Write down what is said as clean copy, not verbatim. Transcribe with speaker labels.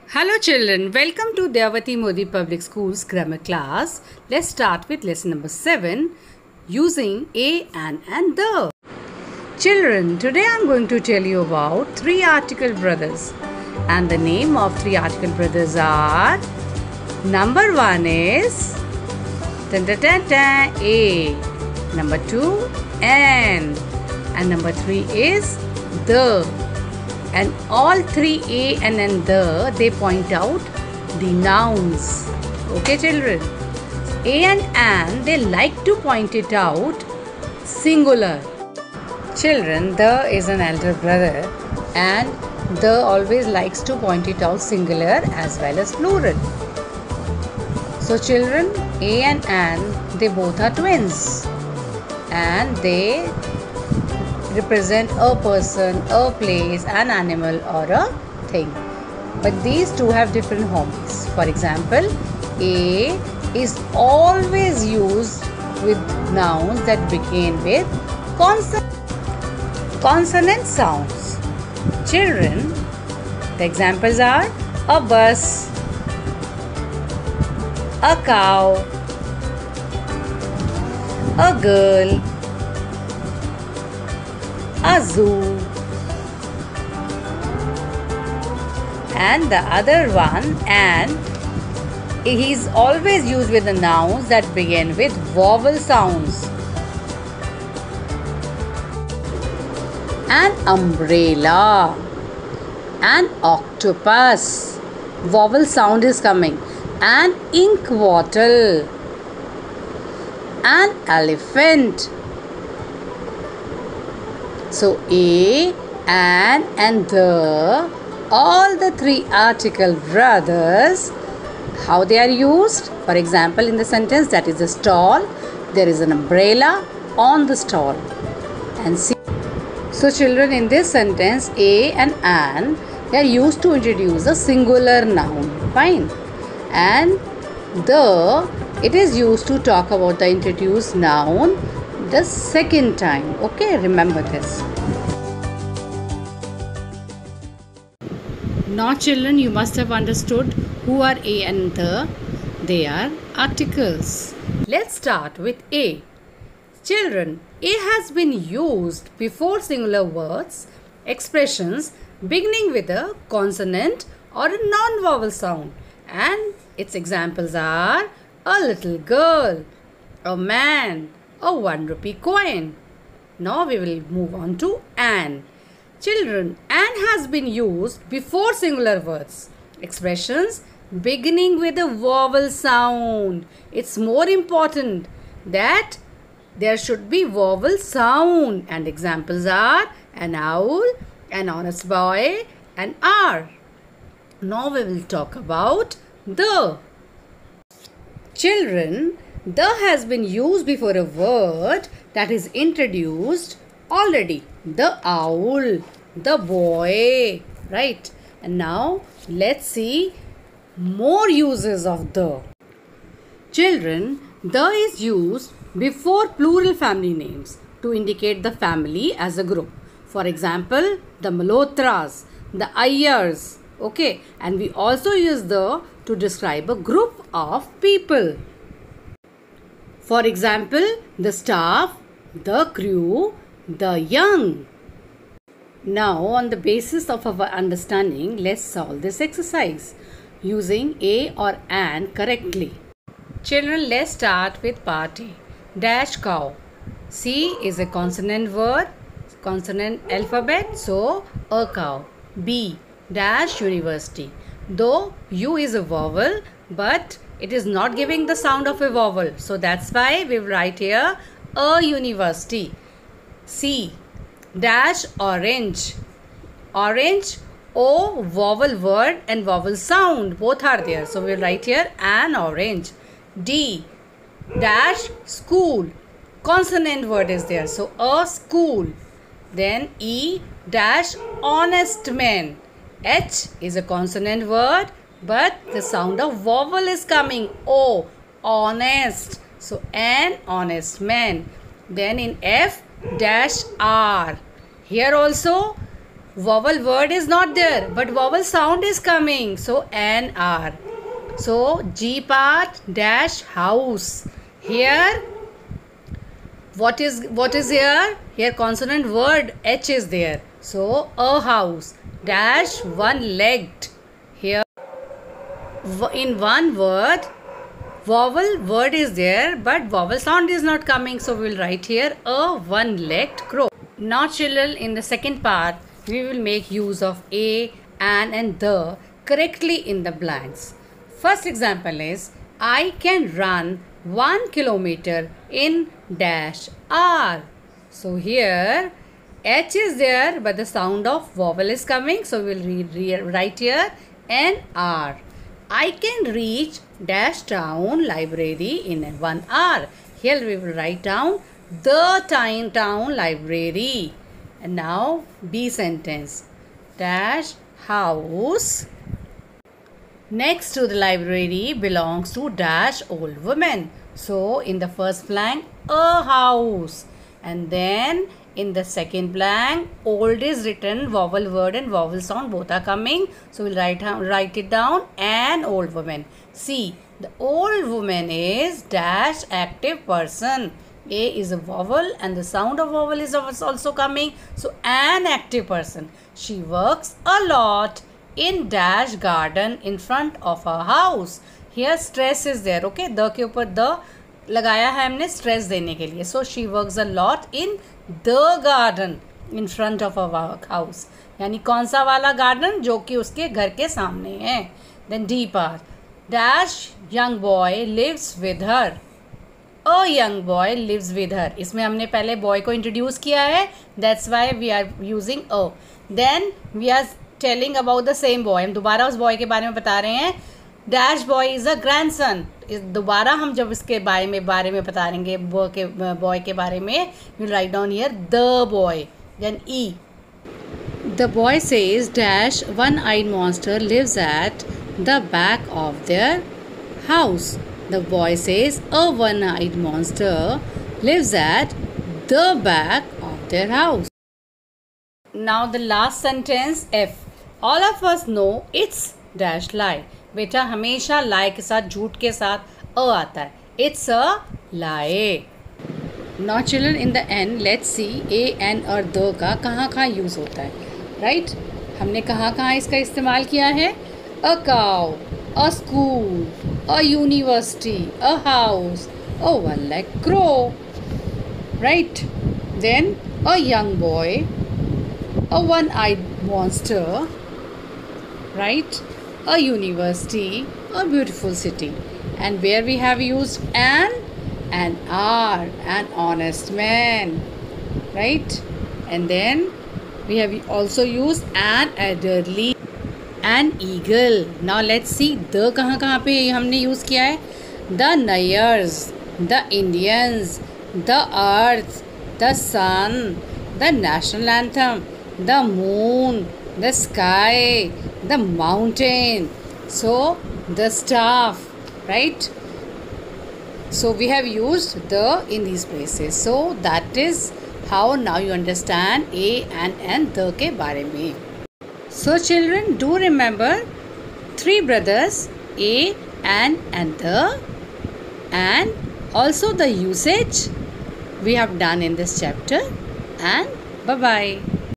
Speaker 1: Hello children, welcome to Devati Modi Public Schools grammar class. Let's start with lesson number 7 using a, and the. Children, today I am going to tell you about three article brothers. And the name of three article brothers are, number 1 is a, number 2 and number 3 is the. And all three a and the, they point out the nouns. Okay children? A and they like to point it out singular. Children, the is an elder brother and the always likes to point it out singular as well as plural. So children, a and they both are twins and they represent a person, a place, an animal or a thing. But these two have different hobbies. For example, a is always used with nouns that begin with consonant sounds. Children, the examples are a bus, a cow, a girl, a zoo, and the other one and is always used with the nouns that begin with vowel sounds. An umbrella, an octopus, vowel sound is coming, an ink bottle, an elephant. So a, and the, all the three article brothers, how they are used? For example, in the sentence, that is a stall, there is an umbrella on the stall. And see. So children, in this sentence, a and they are used to introduce a singular noun. Fine. And the, it is used to talk about the introduced noun the second time. Okay, remember this. Now children, you must have understood who are a and the. They are articles. Let's start with a. Children, a has been used before singular words, expressions beginning with a consonant or a non-vowel sound, and its examples are a little girl, a man, a 1 rupee coin. Now we will move on to an. Children, an has been used before singular words, expressions beginning with a vowel sound. It's more important that there should be vowel sound, and examples are an owl, an honest boy, and R. Now we will talk about the. Children, the has been used before a word that is introduced already. The owl, the boy, right? And now let's see more uses of the. Children, the is used before plural family names to indicate the family as a group. For example, the Malhotras, the Iyers, okay? And we also use the to describe a group of people. For example, the staff, the crew, the young. Now, on the basis of our understanding, let's solve this exercise using a or an correctly. Children, let's start with part A. Dash cow. C is a consonant word, consonant alphabet, so a cow. B dash university. Though U is a vowel, but it is not giving the sound of a vowel, so that's why we write here a university. C dash orange. Orange, O vowel word and vowel sound, both are there, so we'll write here an orange. D dash school. Consonant word is there, so a school. Then E dash honest man. H is a consonant word, but the sound of vowel is coming. O, honest. So an honest man. Then in F dash R. Here also vowel word is not there, but vowel sound is coming. So NR. So G part dash house. Here what is here? Here consonant word H is there. So a house dash one legged. Here in one word vowel word is there, but vowel sound is not coming. So we will write here a one-legged crow. Now children, in the second part, we will make use of a, an and the correctly in the blanks. First example is, I can run 1 kilometer in dash R. So here H is there, but the sound of vowel is coming. So we will write here NR. I can reach dash town library in 1 hour. Here we will write down the town library. And now B sentence. Dash house next to the library belongs to dash old woman. So in the first blank a house, and then in the second blank old is written, vowel word and vowel sound both are coming. So we'll write it down, an old woman. See, the old woman is dash active person. A is a vowel and the sound of vowel is also coming. So an active person. She works a lot in dash garden in front of her house. Here stress is there. Okay, the के ऊपर the लगाया है हमने stress देने के लिए. So she works a lot in the garden in front of our house. यानी कौन सा वाला garden? जो कि उसके घर के सामने है. Then D part. Dash young boy lives with her. A young boy lives with her. इसमें हमने पहले boy को introduce किया है. That's why we are using a. Then we are telling about the same boy. हम दोबारा उस boy के बारे में बता रहे हैं. Dash boy is a grandson. दोबारा हम जब इसके बारे में बता रहेंगे boy के बारे में, we'll write down here the boy. Then E. The boy says dash one-eyed monster lives at the back of their house. The boy says a one-eyed monster lives at the back of their house. Now the last sentence F. All of us know it's dash lie. बेटा हमेशा lie के साथ, झूठ के साथ a आता है. It's a lie. Now children, in the end let's see a, an और the का कहाँ यूज़ होता है. Right? हमने कहाँ इसका इस्तेमाल किया है. A cow, a school, a university, a house, a one-legged crow. Right? Then a young boy, a one-eyed monster, right? A university, a beautiful city. And where we have used an are, an honest man, right? And then we have also used an elderly, an eagle. Now let's see the कहाँ पे हमने use किया है. The Nayars, the Indians, the earth, the sun, the national anthem, the moon, the sky, the mountain, so the staff, right? So we have used the in these places. So that is how now you understand a, an and the के बारे में. So children, do remember three brothers, a, an and the, and also the usage we have done in this chapter. And bye bye.